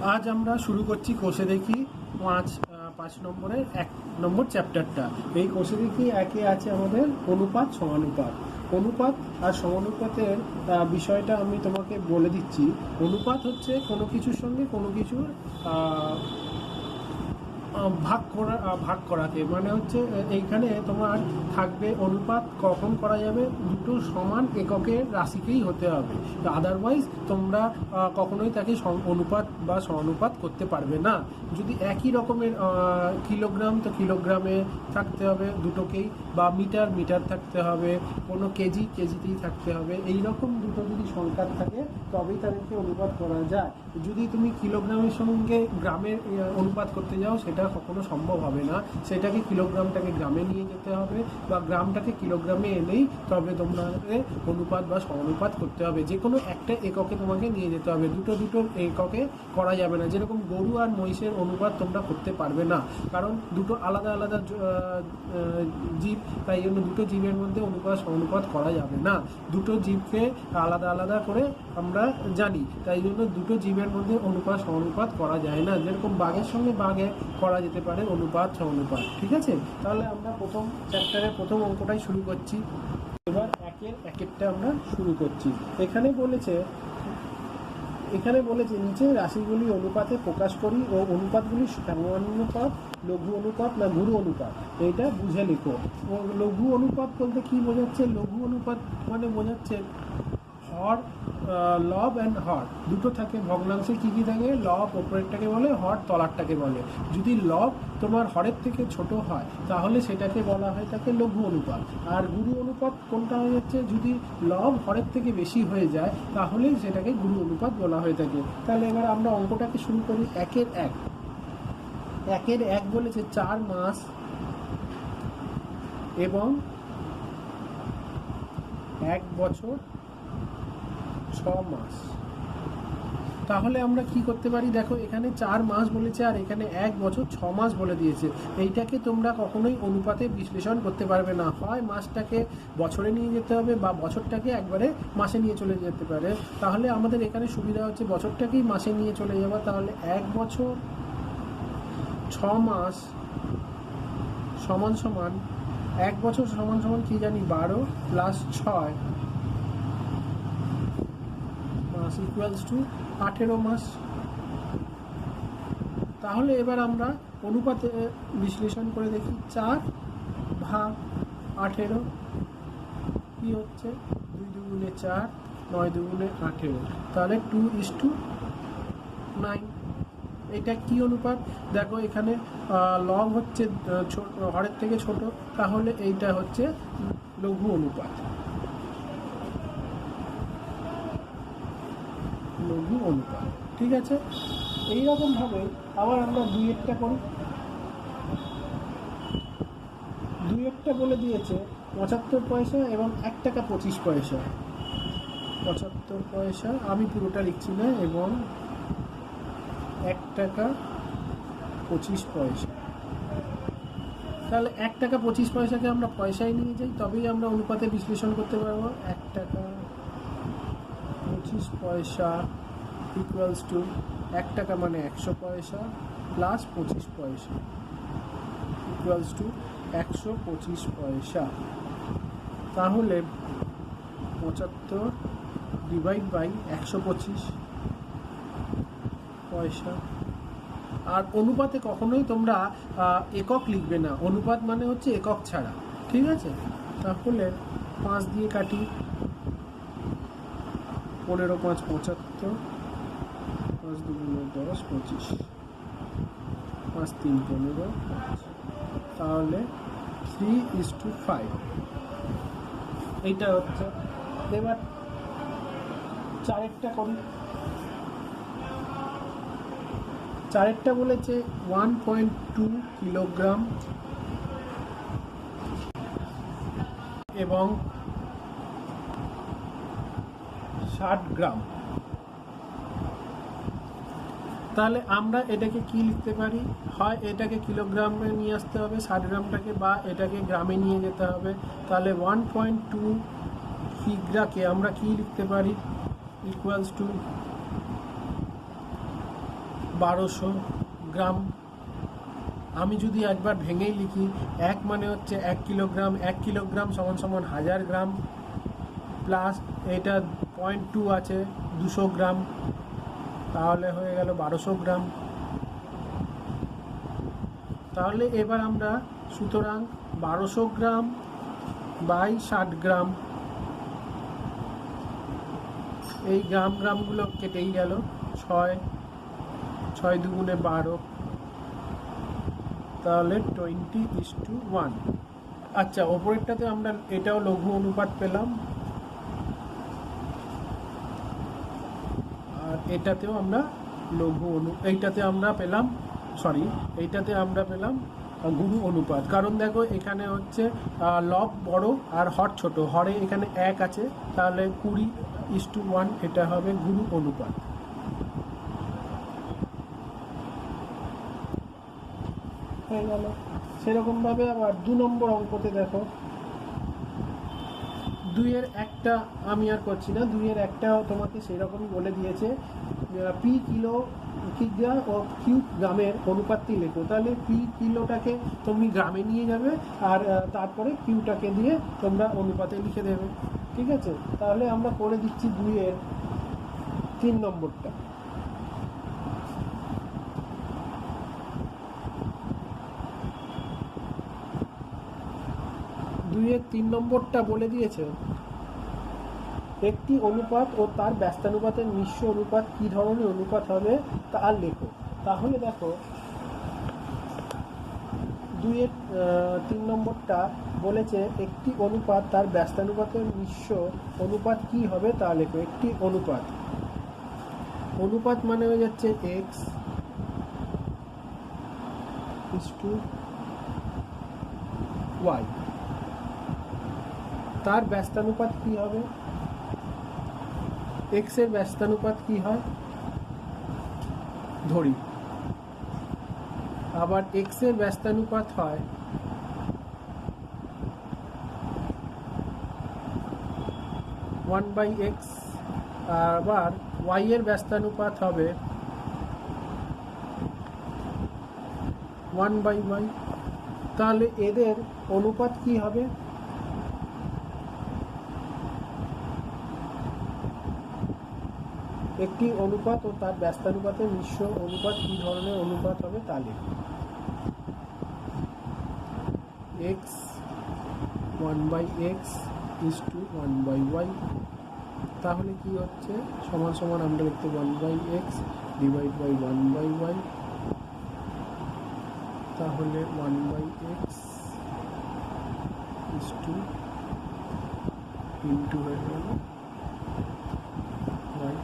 আজ আমরা শুরু করছি কোষে দেখি পাঁচ নম্বরের 1 নম্বর চ্যাপ্টারটা। এই কোষে দেখি একে আছে আমাদের অনুপাত সমানুপাত। অনুপাত আর সমানুপাতের বিষয়টা আমি তোমাকে বলে দিচ্ছি। অনুপাত হচ্ছে কোনো কিছুর সঙ্গে কোনো কিছুর ভাগ করাকে, মানে হচ্ছে এইখানে তোমার থাকবে অনুপাত কখন করা যাবে, দুটো সমান এককের রাশিকেই হতে হবে, আদারওয়াইজ তোমরা কখনোই তাকে অনুপাত বা সমানুপাত করতে পারবে না। যদি একই রকমের কিলোগ্রাম তো কিলোগ্রামে থাকতে হবে দুটোকেই, বা মিটার মিটার থাকতে হবে, কোনো কেজি কেজিতেই থাকতে হবে। এই রকম দুটো যদি সংখ্যা থাকে তবেই তাদেরকে অনুপাত করা যায়। যদি তুমি কিলোগ্রামের সঙ্গে গ্রামের অনুপাত করতে যাও সেটা কখনো সম্ভব হবে না। সেটাকে কিলোগ্রামটাকে গ্রামে নিয়ে যেতে হবে বা গ্রামটাকে কিলোগ্রামে এনেই তবে তোমাকে অনুপাত বা সমানুপাত করতে হবে। যে কোনো একটা এককে তোমাকে নিয়ে যেতে হবে, দুটো এককে করা যাবে না। যেরকম গরু আর মহিষের অনুপাত তোমরা করতে পারবে না, কারণ দুটো আলাদা আলাদা জীব, তাই জন্য দুটো জীবের মধ্যে অনুপাত সমানুপাত করা যাবে না। দুটো জীবকে আলাদা আলাদা করে আমরা জানি, তাই জন্য দুটো জীবের মধ্যে অনুপাত সমানুপাত করা যায় না। যেরকম বাঘের সঙ্গে বাঘে করা যেতে পারে অনুপাত সমানুপাত, ঠিক আছে? তাহলে আমরা প্রথম চ্যাপ্টারের প্রথম অঙ্কটাই শুরু করছি। এবার একেরটা আমরা শুরু করছি। এখানে বলেছে নিচে রাশিগুলি অনুপাতে প্রকাশ করি ও অনুপাতগুলি সমানুপাত, লঘু অনুপাত না গুরু অনুপাত, এইটা বুঝে লেখো। লঘু অনুপাত বলতে কি বোঝাচ্ছে? লঘু অনুপাত মানে বোঝাচ্ছে হর, লব অ্যান্ড হর দুটো থাকে। ভগ্নাংশে কি কি থাকে? লব ওপরেরটাকে বলে, হর তলারটাকে বলে। যদি লব তোমার হরের থেকে ছোট হয় তাহলে সেটাকে বলা হয় থাকে লঘু অনুপাত। আর গুরু অনুপাত কোনটা হয়ে যাচ্ছে? যদি লব হরের থেকে বেশি হয়ে যায় তাহলে সেটাকে গুরু অনুপাত বলা হয়ে থাকে। তাহলে এবার আমরা অঙ্কটাকে শুরু করি। একের এক বলেছে 4 মাস এবং 1 বছর 6 মাস। তাহলে আমরা কি করতে পারি? দেখো এখানে 4 মাস বলেছে আর এখানে 1 বছর 6 মাস বলে দিয়েছে। এইটাকে তোমরা কখনোই অনুপাতে বিশ্লেষণ করতে পারবে না। হয় মাসটাকে বছরে নিয়ে যেতে হবে বা বছরটাকে একবারে মাসে নিয়ে চলে যেতে পারে। তাহলে আমাদের এখানে সুবিধা হচ্ছে বছরটাকেই মাসে নিয়ে চলে যাওয়া। তাহলে 1 বছর 6 মাস সমান সমান 1 বছর সমান সমান কি জানি 12 প্লাস 6 মাস ইকুয়ালস টু 18 মাস। তাহলে এবার আমরা অনুপাতে বিশ্লেষণ করে দেখি। 4 ভাগ 18 কি হচ্ছে? 2 দুগুণে 4, 9 দুগুণে 18, তাহলে 2:9। এটা কি অনুপাত? দেখো এখানে লব হচ্ছে হরের থেকে ছোট, তাহলে এইটা হচ্ছে লঘু অনুপাত। লঘু অনুপাত, ঠিক আছে? এইরকমভাবে আবার আমরা দুইয়েরটা করি। দুইয়েরটা বলে দিয়েছে 75 পয়সা এবং 1 টাকা 25 পয়সা। 75 পয়সা আমি পুরোটা লিখছি না, এবং 1 টাকা 25 পয়সা। তাহলে 1 টাকা 25 পয়সাকে আমরা পয়সায় নিয়ে যাই, তবেই আমরা অনুপাতে বিশ্লেষণ করতে পারবো। 1 টাকা 25 পয়সা ইকুয়ালস টু 1 টাকা মানে 100 পয়সা প্লাস 25 পয়সা ইকুয়ালস টু 125 পয়সা। তাহলে 75 ডিভাইড বাই 125 পয়সা। আর অনুপাতে কখনোই তোমরা একক লিখবে না। অনুপাত মানে হচ্ছে একক ছাড়া, ঠিক আছে? তাহলে 5 দিয়ে কাটি। 15 5 75, 5 দুগুণে 10, 25, 5 3 15, তাহলে 3:5 এইটা হচ্ছে। এবার 4-এরটা করি। 4-এরটা বলেছে 1.2 কিলোগ্রাম এবং 60 গ্রাম। তাহলে আমরা এটাকে কি লিখতে পারি? হয় এটাকে কিলোগ্রামে নিয়ে আসতে হবে 60 গ্রামটাকে, বা এটাকে গ্রামে নিয়ে যেতে হবে। তাহলে 1.2 কিগ্রাকে আমরা কি লিখতে পারি? ইকুয়ালস টু 1200 গ্রাম। আমি যদি একবার ভেঙেই লিখি, 1 মানে হচ্ছে 1 কিলোগ্রাম, 1 কিলোগ্রাম সমান সমান 1000 গ্রাম, প্লাস এটা 0.2 আছে 200 গ্রাম, তাহলে হয়ে গেল 1200 গ্রাম। তাহলে এবার আমরা সুতরাং 1200 গ্রাম বাই 60 গ্রাম, এই গ্রামগুলো কেটেই গেল, 6 দুগুণে 12, তাহলে 20:1। আচ্ছা, ওপরেরটাতে আমরা এটাও লঘু অনুপাত পেলাম, আর এটাতেও আমরা এইটাতে আমরা পেলাম গুরু অনুপাত। কারণ দেখো এখানে হচ্ছে লব বড় আর হর ছোট, হরে এখানে 1 আছে, তাহলে 20:1 এটা হবে গুরু অনুপাত। হয়ে গেল। সেরকমভাবে আবার 2 নম্বর অঙ্কতে দেখো, 2-এর একটা আমি আর করছি না, 2-এর একটা তোমাকে সেরকমই বলে দিয়েছে, পি কিলোগ্রাম ও কিউ গ্রামের অনুপাতটি লেখো। তাহলে পি কিলোটাকে তুমি গ্রামে নিয়ে যাবে, আর তারপরে কিউটাকে দিয়ে তোমরা অনুপাতে লিখে দেবে। ঠিক আছে, তাহলে আমরা করে দিচ্ছি 2-এর 3 নম্বরটা। 2-এর 3 নম্বরটা বলে দিয়েছে, একটি অনুপাত ও তার ব্যস্তানুপাতের মিশ্র অনুপাত কি ধরনের অনুপাত হবে তা লেখো। তাহলে দেখো 2-এর 3 নম্বরটা বলেছে একটি অনুপাত তার ব্যস্তানুপাতের মিশ্র অনুপাত কি হবে তা লেখো। একটি অনুপাত মানে হয়ে যাচ্ছে x y, তার ব্যস্তানুপাত কি হবে, x এর ব্যস্তানুপাত কি হয় ধরি, আবার x এর ব্যস্তানুপাত হয় ওয়ান বাই এক্স, আবার y এর ব্যস্তানুপাত হবে 1/y। তাহলে এদের অনুপাত কি হবে, একটি অনুপাত ও তার ব্যস্তানুপাতের মিশ্র অনুপাত কি ধরনের অনুপাত হবে তা লিখুন। x 1/x = 1/y, তাহলে কি হচ্ছে সমান সমান আমরা লিখতে 1/x ডিভাইড বাই 1/y, তাহলে 1/x ইন্টু হয়ে গেল y।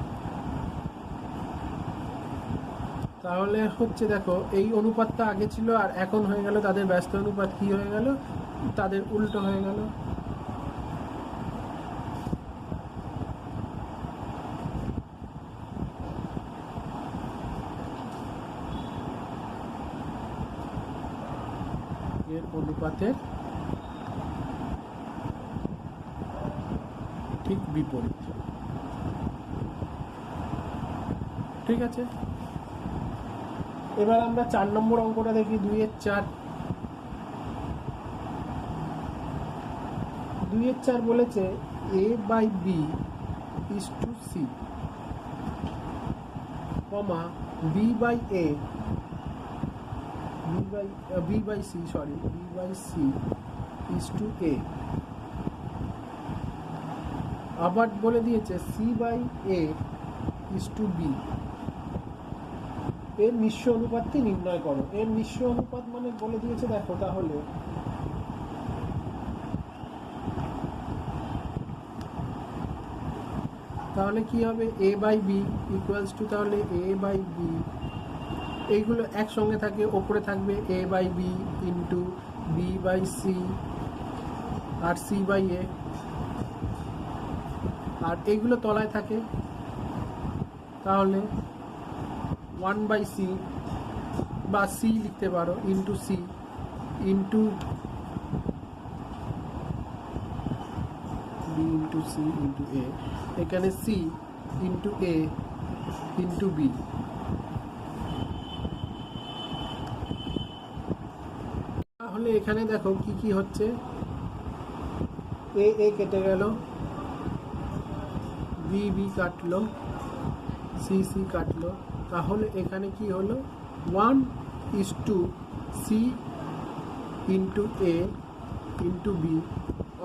তাহলে হচ্ছে দেখো এই অনুপাতটা আগে ছিল আর এখন হয়ে গেল তাদের ব্যস্ত অনুপাত কি হয়ে গেল, তাদের উল্টো হয়ে গেল। এর অনুপাতের ঠিক বিপরীত। ঠিক আছে, এবার আমরা 4 নম্বর অঙ্কটা দেখি। 2-এর 4 বলেছে a/b = c, b/c = a। আবার বলে দিয়েছে c/a = b। এর মিশ্র অনুপাতটি নির্ণয় করো। এর মিশ্র অনুপাত মানে বলে দিয়েছে দেখো, তাহলে কি হবে, a/b = তাহলে a/b, এইগুলো একসঙ্গে থাকে, ওপরে থাকবে a/b ইন্টু b/c আর c/a, আর এইগুলো তলায় থাকে, তাহলে 1/c বা c লিখতে পারো into c into b into c into a, এখানে c into a into b তাহলে এখানে দেখো কি কি হচ্ছে, এ এ কেটে গেল, বি বি কাটলো, সি সি কাটলো, তাহলে এখানে কি হলো 1:c ইন্টু এ ইন্টু বি,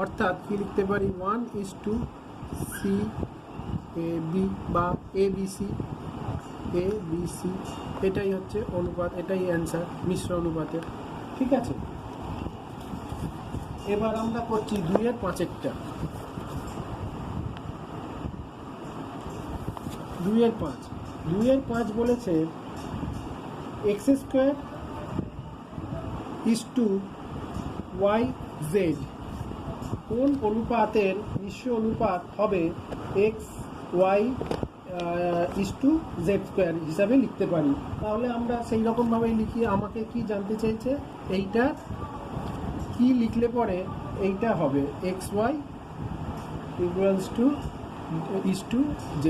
অর্থাৎ কি লিখতে পারি 1:c এ বি বা A B C, A B C, এটাই হচ্ছে অনুপাত, এটাই অ্যান্সার মিশ্র অনুপাতের। ঠিক আছে, এবার আমরা করছি 2-এর 5-এরটা। 2-এর 5, 2-এর 5 বলেছে x² y z, কোন অনুপাতের মিশ্র অনুপাত হবে এক্স ওয়াই z² হিসাবে লিখতে পারি। তাহলে আমরা সেই রকমভাবেই লিখি। আমাকে কি জানতে চাইছে, এইটা কি লিখলে পরে এইটা হবে এক্স ওয়াই z²,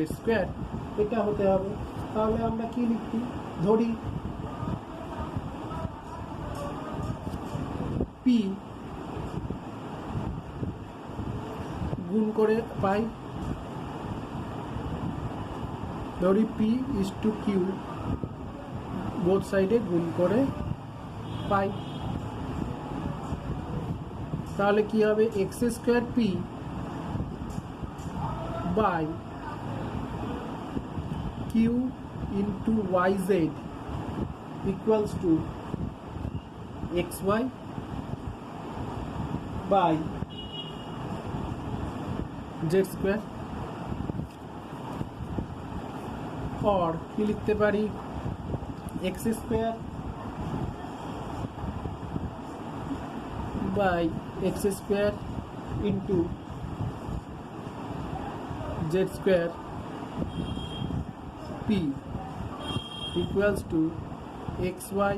এটা হতে হবে। তাহলে আমরা কি লিখি, ধরি পি গুণ করে পাই, ধরি p/q, বোথ সাইডে গুণ করে পাই। তাহলে কি হবে x² p by q into yz equals to xy by z²। और কি লিখতে পারি, x² by x² into z² p equals to xy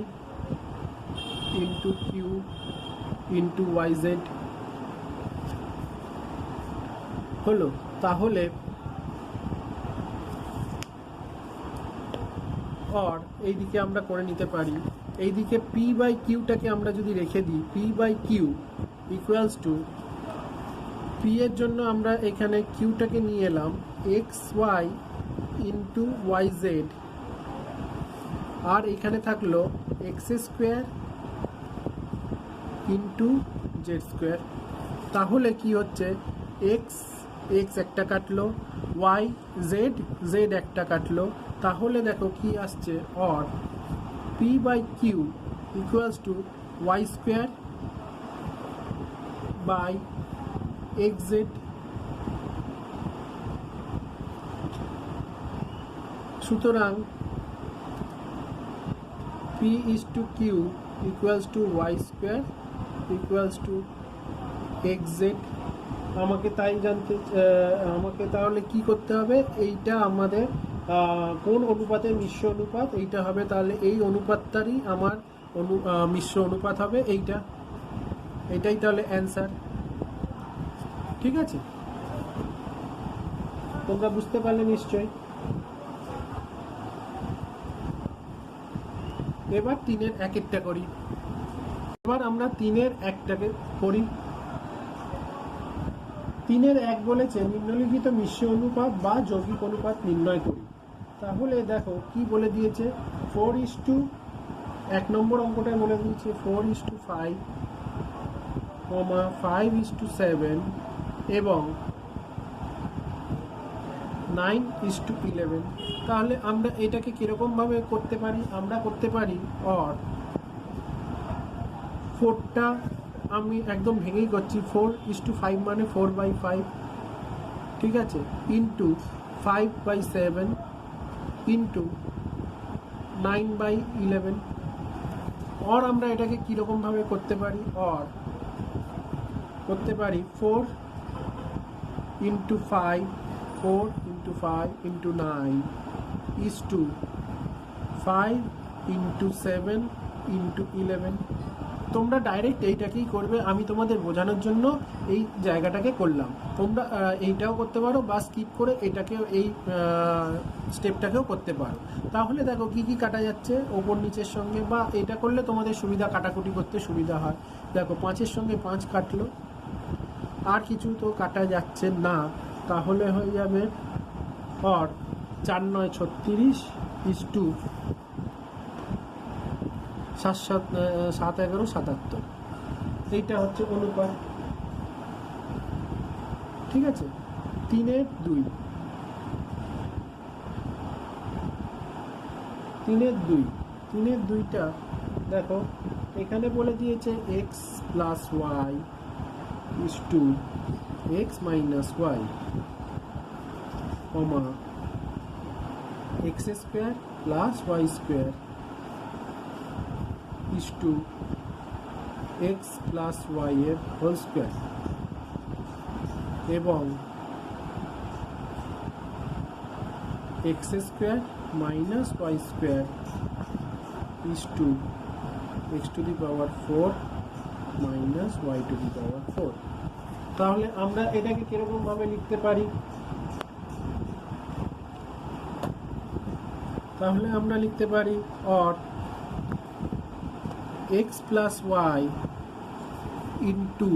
into q into yz হলো। তাহলে और এইদিকে আমরা করে নিতে পারি, এইদিকে p/q-টাকে আমরা যদি রেখে দিই, p/q ইকুয়ালস টু, p এর জন্য আমরা এখানে q-টাকে নিয়ে এলাম xy ইন্টু yz, আর এখানে থাকলো x² ইন্টু z²। তাহলে কি হচ্ছে, x একটা কাটলো, y z একটা কাটলো, তাহলে দেখো কি আসছে, और p/q equals to y² by xz। সুতরাং p/q equals to y² equals to xz। আমাকে তাহলে কি করতে হবে, এইটা আমাদের কোন অনুপাতের মিশ্র অনুপাত, এইটা হবে। তাহলে এই অনুপাতটারই আমার মিশ্র অনুপাত হবে এটাই তাহলে অ্যান্সার। ঠিক আছে, তোমরা বুঝতে পারলে নিশ্চয়ই। এবার 3-এর 1-একটা করি। এবার আমরা 3-এর 1টাকে করি। 3-এর 1 বলেছে নিম্নলিখিত মিশ্র অনুপাত বা যৌগিক অনুপাত নির্ণয় করি। তাহলে দেখো কি বলে দিয়েছে, 1 নম্বর অঙ্কটায় বলে দিয়েছে 4:5, 5:7 এবং 9:11। তাহলে আমরা এটাকে কিরকমভাবে করতে পারি, আমরা করতে পারি, और 4টা আমি একদম ভেঙেই করছি, 4:5 মানে 4/5, ঠিক আছে, ইন্টু 5/7 ইন্টু 9/11। और আমরা এটাকে কীরকমভাবে করতে পারি, और করতে পারি 4 × 5 4 × 5 × 9 is to 5 × 7 × 11। তোমরা ডাইরেক্ট এইটাকেই করবে, আমি তোমাদের বোঝানোর জন্য এই জায়গাটাকে করলাম। তোমরা এইটাও করতে পারো বা স্কিপ করে এটাকেও এই স্টেপটাকেও করতে পারো। তাহলে দেখো কি কি কাটা যাচ্ছে ওপর নিচের সঙ্গে, বা এটা করলে তোমাদের সুবিধা, কাটাকুটি করতে সুবিধা হয়। দেখো 5-এর সঙ্গে 5 কাটলো, আর কিছু তো কাটা যাচ্ছে না, তাহলে হয়ে যাবে আর 4-9 36 ইস্টু 7-11 77, এইটা হচ্ছে অনুপাত। ঠিক আছে, 3-2, 3-2টা দেখো এখানে বলে দিয়েছে X plus Y is to X minus Y, comma X square plus Y square is to X plus Y এর হোল স্কোয়ার, এবং X square minus Y square is to X to the power 4 minus Y to the power 4। তাহলে আমরা এটাকে কিরকম ভাবে লিখতে পারি? তাহলে আমরা লিখতে পারি or X plus Y into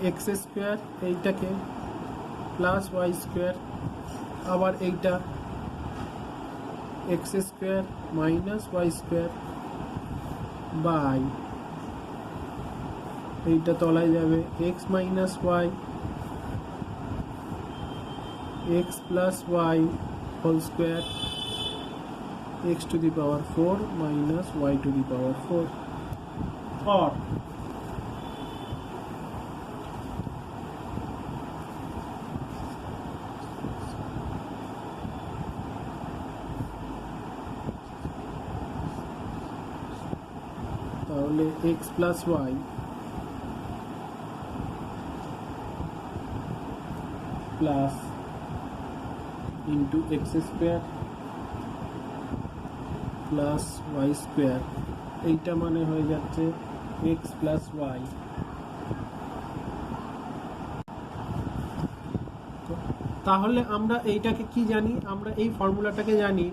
X square, এইটাকে প্লাস ওয়াই স্কোয়ার, আবার এইটা X square minus Y square by, এইটা তলায় যাবে X minus Y X plus Y whole square X to the power 4 minus Y to the power 4। और তাহলে X plus Y plus into X square plus Y square, এইটা মানে হয়ে যাচ্ছে x plus Y. তাহলে আমরা এইটাকে কি জানি? আমরা এই ফর্মুলাটাকে জানি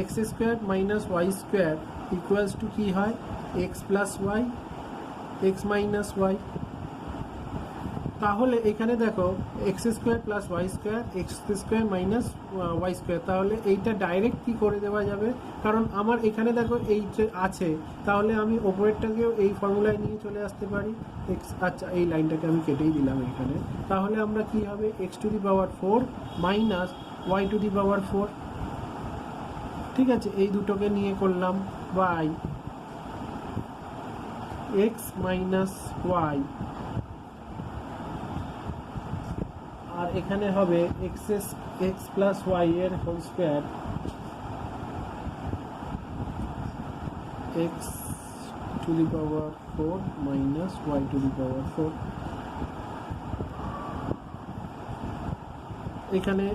X square minus Y square equals to কি হয়? X plus Y X minus Y. তাহলে এখানে দেখো X square plus Y square X square minus Y square, তাহলে এইটা ডাইরেক্ট কি করে দেওয়া যাবে, কারণ আমার এখানে দেখো এই যে আছে, তাহলে আমি ওপরেরটাকেও এই ফর্মুলায় নিয়ে চলে আসতে পারি এক্স। আচ্ছা, এই লাইনটাকে আমি কেটেই দিলাম এখানে। তাহলে আমরা কি হবে X to the power 4 minus Y to the power 4, ঠিক আছে, এই দুটোকে নিয়ে করলাম বাই এক্স মাইনাস ওয়াই, আর এখানে হবে এক্স প্লাস ওয়াই এর whole square X to the power 4 minus Y to the power 4। এখানে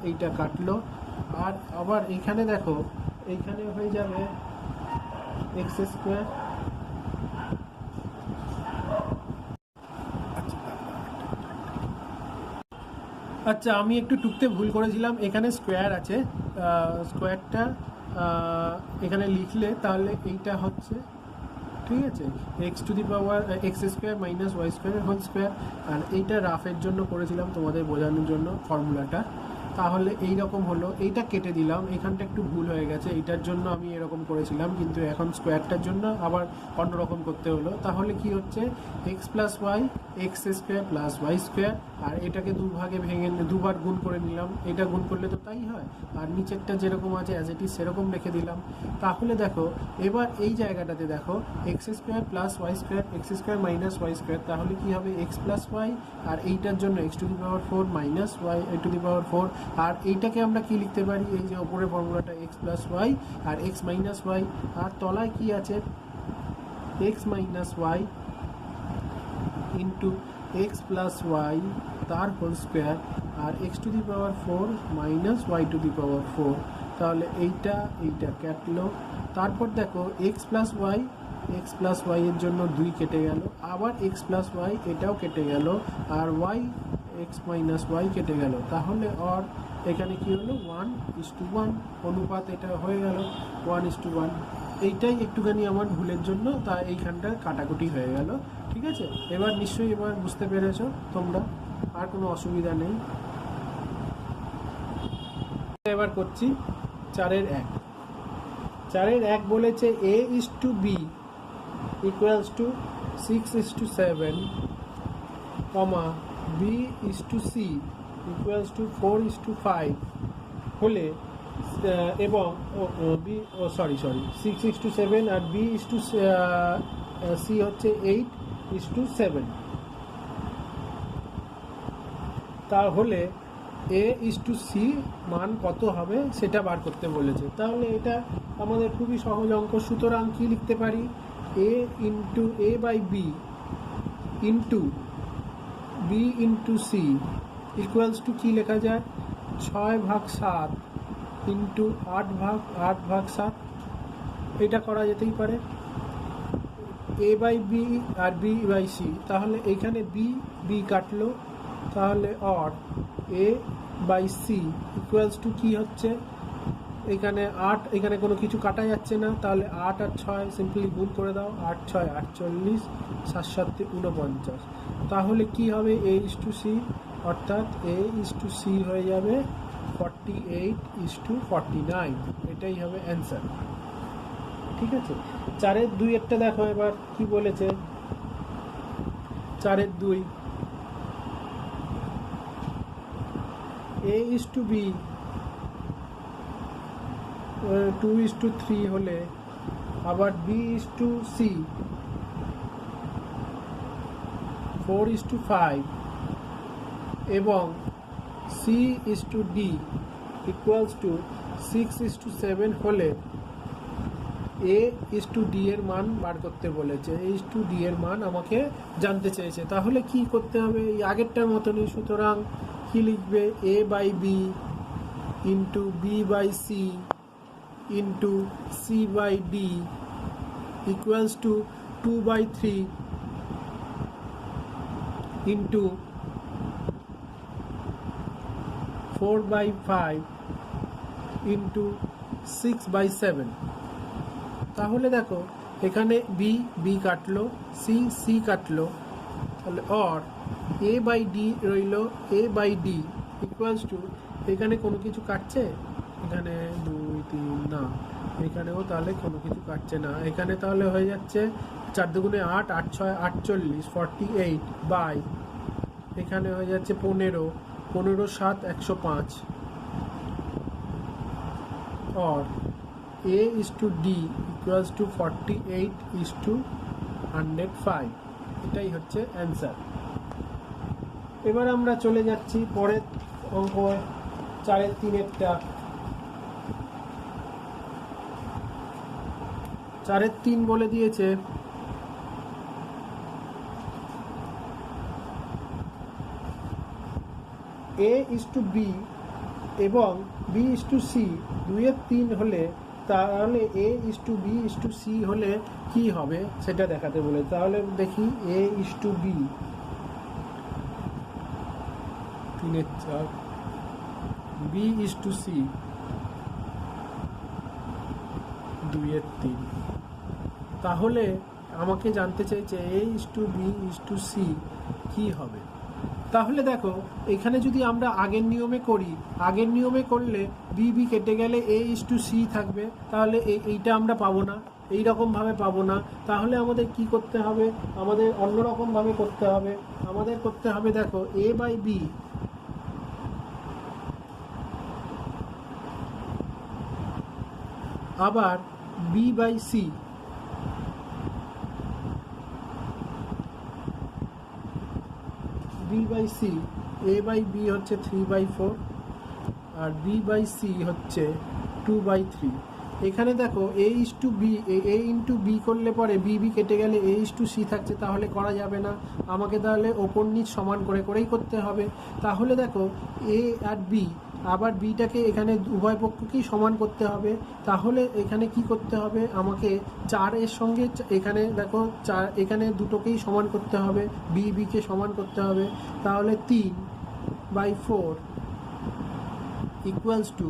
এইটা কাটলো, আর আবার এইখানে দেখো এইখানে হয়ে যাবে এক্স স্কোয়ার, আচ্ছা আমি একটু টুকতে ভুল করেছিলাম, এখানে স্কোয়ার আছে, স্কোয়ারটা এখানে লিখলে তাহলে এইটা হচ্ছে, ঠিক আছে, X to the power X square minus Y square whole square. আর এইটা রাফের জন্য করেছিলাম তোমাদের বোঝানোর জন্য ফর্মুলাটা। তাহলে এই রকম হলো, এইটা কেটে দিলাম, এখানটা একটু ভুল হয়ে গেছে, এইটার জন্য আমি এরকম করেছিলাম, কিন্তু এখন স্কোয়ারটার জন্য আবার অন্যরকম করতে হলো। তাহলে কি হচ্ছে X plus Y X square plus Y square, আর এটাকে দুভাগে ভেঙে দুবার গুণ করে নিলাম, এটা গুণ করলে তো তাই হয়, আর নিচেরটা যেরকম আছে অ্যাজ ইট ইজ সেরকম রেখে দিলাম। তাহলে দেখো এবার এই জায়গাটাতে দেখো X square plus Y square X square minus Y square, তাহলে কি হবে এক্স প্লাস ওয়াই, আর এইটার জন্য X to the power 4 minus Y to the power 4, আর এইটাকে আমরা কি লিখতে পারি, এই যে ওপরের ফর্মুলাটা এক্স প্লাস ওয়াই আর এক্স মাইনাস ওয়াই, আর তলায় কি আছে X minus Y into X plus Y তার হোল স্কোয়ার, আর X to the power 4 minus Y to the power 4। তাহলে এইটা কাটলো, তারপর দেখো এক্স প্লাস ওয়াই এর জন্য 2 কেটে গেল, আবার এক্স প্লাস ওয়াই এটাও কেটে গেল, আর ওয়াই এক্স মাইনাস ওয়াই কেটে গেল। তাহলে আর এখানে কি হলো 1:1 অনুপাত, এটা হয়ে গেল 1:1। এইটাই একটুখানি আমার ভুলের জন্য তা এইখানটা কাটাকুটি হয়ে গেল। ঠিক আছে, এবার নিশ্চয়ই এবার বুঝতে পেরেছো তোমরা, আর কোনো অসুবিধা নেই। এবার করছি 4-এর 1। 4-এর 1 বলেছে a:b equals to 6:7, b:c equals to 4:5 হলে এবং b 6:7 আর b:c হচ্ছে 8:7, তাহলে a:c মান কত হবে সেটা বার করতে বলেছে। তাহলে এটা আমাদের খুবই সহজ অঙ্ক। সুতরাং কি লিখতে পারি, a/b into b/c equals to কি লেখা যায়, 6/7 ইন্টু 8/7। এটা করা যেতেই পারে। a/b আর b/c, তাহলে এখানে b কাটলো, তাহলে অর a/c ইকুয়ালস টু কি হচ্ছে, এখানে 8, এখানে কোনো কিছু কাটা যাচ্ছে না, তাহলে 8 আর 6 সিম্পলি গুণ করে দাও, 8 × 6 = 48, 7 × 7 = 49। তাহলে কি হবে a/c, অর্থাৎ a/c হয়ে যাবে 48:49। এটাই হবে অ্যান্সার। ঠিক আছে, 4-এর 2 একটা দেখো এবার কি বলেছে। 4-এর 2 a/b 2:3 হলে, আবার b/c 4:5 এবং c/d equals to 6:7 হলে a/d এর মান বার করতে বলেছে। a/d এর মান আমাকে জানতে চেয়েছে। তাহলে কি করতে হবে, এই আগেরটার মতনই। সুতরাং কি লিখবে, a/b into b/c into c/d equals to 2/3 into 4/5 into 6/7। তাহলে দেখো এখানে b কাটলো, c কাটলো, তাহলে অর a/d রইল, a/d ইকুয়ালস টু, এখানে কোনো কিছু কাটছে, এখানে 2 3 না, এখানেও তাহলে কোনো কিছু কাটছে না, এখানে তাহলে হয়ে যাচ্ছে 4 দুগুণে 8, 8 6 48, 48 বাই, এখানে হয়ে যাচ্ছে 15, 15 7 105 और a/d equals to 48:105। এটাই হচ্ছে অ্যান্সার। এবার আমরা চলে যাচ্ছি পরের অঙ্ক 4-এর 3-এরটা। 4-এর 3 বলে দিয়েছে a/b এবং b/c 2/3 হলে, তাহলে a/b/c হলে কি হবে সেটা দেখাতে বলে। তাহলে দেখি a/b 3/4, b/c 2/3। তাহলে আমাকে জানতে চাইছে a/b/c কি হবে। তাহলে দেখো এখানে যদি আমরা আগের নিয়মে করি, আগের নিয়মে করলে b কেটে গেলে a/c থাকবে, তাহলে এইটা আমরা পাবো না, এই রকমভাবে পাবো না। তাহলে আমাদের কি করতে হবে, আমাদের অন্যরকমভাবে করতে হবে। আমাদের করতে হবে, দেখো a/b আবার b/c, b/c a/b হচ্ছে 3/4 আর b/c হচ্ছে 2/3। এখানে দেখো এ is to B, A into B করলে পরে বি বি কেটে গেলে এ ইস টু সি থাকছে, তাহলে করা যাবে না, আমাকে তাহলে ওপর নিচ সমান করে করেই করতে হবে। তাহলে দেখো এ আর বি, আবার বিটাকে এখানে উভয় পক্ষকেই সমান করতে হবে। তাহলে এখানে কি করতে হবে, আমাকে 4 এর সঙ্গে এখানে দেখো 4, এখানে দুটোকেই সমান করতে হবে, বি বিকে সমান করতে হবে। তাহলে 3/4 ইকুয়ালস টু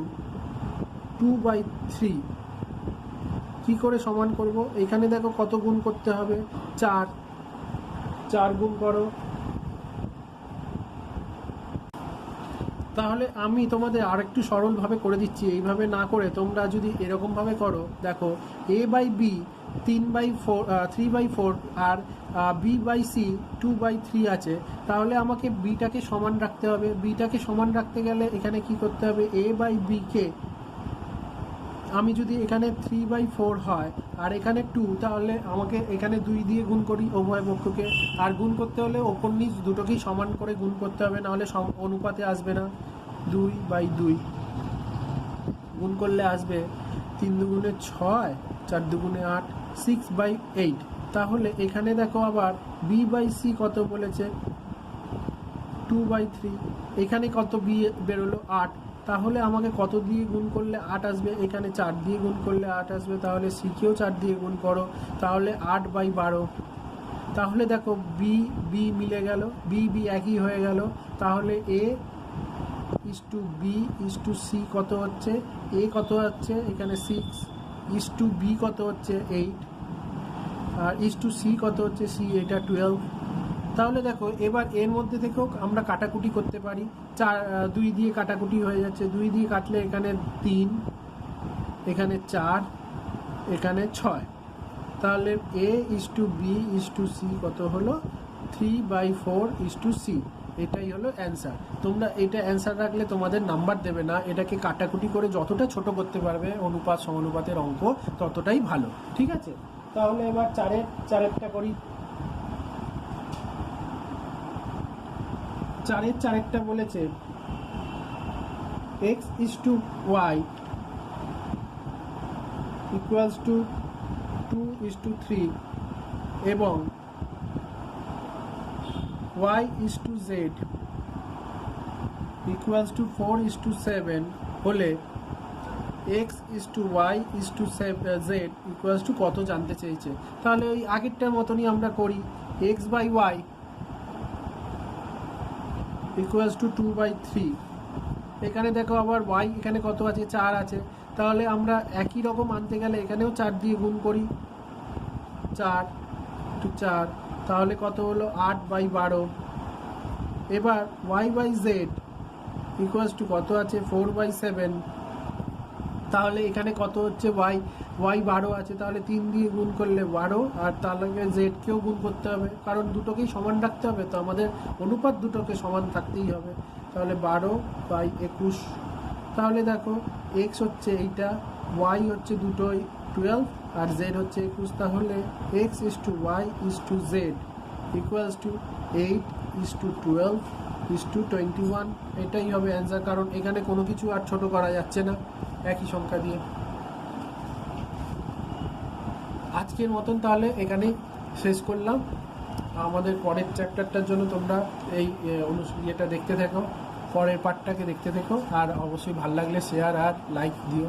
2/3। কি করে সমান করব, এখানে দেখো কত গুণ করতে হবে, 4 গুণ করো। তাহলে আমি তোমাদের আরেকটু সরলভাবে করে দিচ্ছি, এইভাবে না করে তোমরা যদি এরকমভাবে করো, দেখো এ বাই বি 3/4 আর বি বাই সি 2/3 আছে, তাহলে আমাকে বিটাকে সমান রাখতে হবে। বিটাকে সমান রাখতে গেলে এখানে কি করতে হবে, এ বাই বিকে আমি যদি এখানে 3/4 হয় আর এখানে 2, তাহলে আমাকে এখানে 2 দিয়ে গুণ করি উভয় পক্ষকে। আর গুণ করতে হলে ওপর নিচ দুটোকেই সমান করে গুণ করতে হবে, নাহলে অনুপাতে আসবে না। 2/2 গুণ করলে আসবে 3 দুগুণে 6, 4 দুগুণে 8, 6/8। তাহলে এখানে দেখো আবার বি বাই সি কত বলেছে, 2/3। এখানে কত বি বেরোলো, 8। তাহলে আমাকে কত দিয়ে গুণ করলে 8 আসবে, এখানে 4 দিয়ে গুণ করলে 8 আসবে। তাহলে সিকেও 4 দিয়ে গুণ করো, তাহলে 8/12। তাহলে দেখো বি বি মিলে গেল, বি বি একই হয়ে গেল। তাহলে A is to B is to C কত হচ্ছে, এ কত হচ্ছে এখানে 6, ইস টু বি কত হচ্ছে 8, আর ইস টু সি কত হচ্ছে, সি এটা 12। তাহলে দেখো এবার এর মধ্যে থেকেও আমরা কাটাকুটি করতে পারি। 2 দিয়ে কাটাকুটি হয়ে যাচ্ছে, 2 দিয়ে কাটলে এখানে 3, এখানে 4, এখানে 6। তাহলে A is to B is to C কত হলো, 3/4 ইস টু সি। এটাই হলো অ্যান্সার। তোমরা এটা অ্যান্সার রাখলে তোমাদের নাম্বার দেবে না, এটাকে কাটাকুটি করে যতটা ছোট করতে পারবে অনুপাত সমানুপাতের অঙ্ক ততটাই ভালো। ঠিক আছে, তাহলে এবার চারেরটা করি। 4-এর 4-একটা বলেছে x is to y equals to 2:3 এবং y is to z equals to 4:7 হলে x is to y is to z equals to কত জানতে চেয়েছে। তাহলে ওই আগেরটার মতনই আমরা করি, x by y equals to 2/3। এখানে দেখো আবার y এখানে কত আছে, 4 আছে। তাহলে আমরা একই রকম আনতে গেলে এখানেও 4 দিয়ে গুণ করি, 4 to 4, তাহলে কত হলো 8/12। এবার y by z equals to কত আছে, 4/7। তাহলে এখানে কত হচ্ছে, y 12 আছে, তাহলে 3 দিয়ে গুণ করলে 12, আর তার লগে জেডকেও গুণ করতে হবে, কারণ দুটোকেই সমান রাখতে হবে, তো আমাদের অনুপাত দুটোকে সমান থাকতেই হবে। তাহলে 12/21। তাহলে দেখো এক্স হচ্ছে এইটা, ওয়াই হচ্ছে দুটোই 12, আর জেড হচ্ছে 21। তাহলে X is to Y is to Z equals to 8:12:21। এটাই হবে অ্যান্সার, কারণ এখানে কোনো কিছু আর ছোট করা যাচ্ছে না, একই সংখ্যা দিয়ে। আজকের মতন তাহলে এখানেই শেষ করলাম। আমাদের পরের চ্যাপ্টারটার জন্য তোমরা এই ইয়েটা দেখতে থাকো, পরের পার্টটাকে দেখতে থাকো, আর অবশ্যই ভালো লাগলে শেয়ার আর লাইক দিও।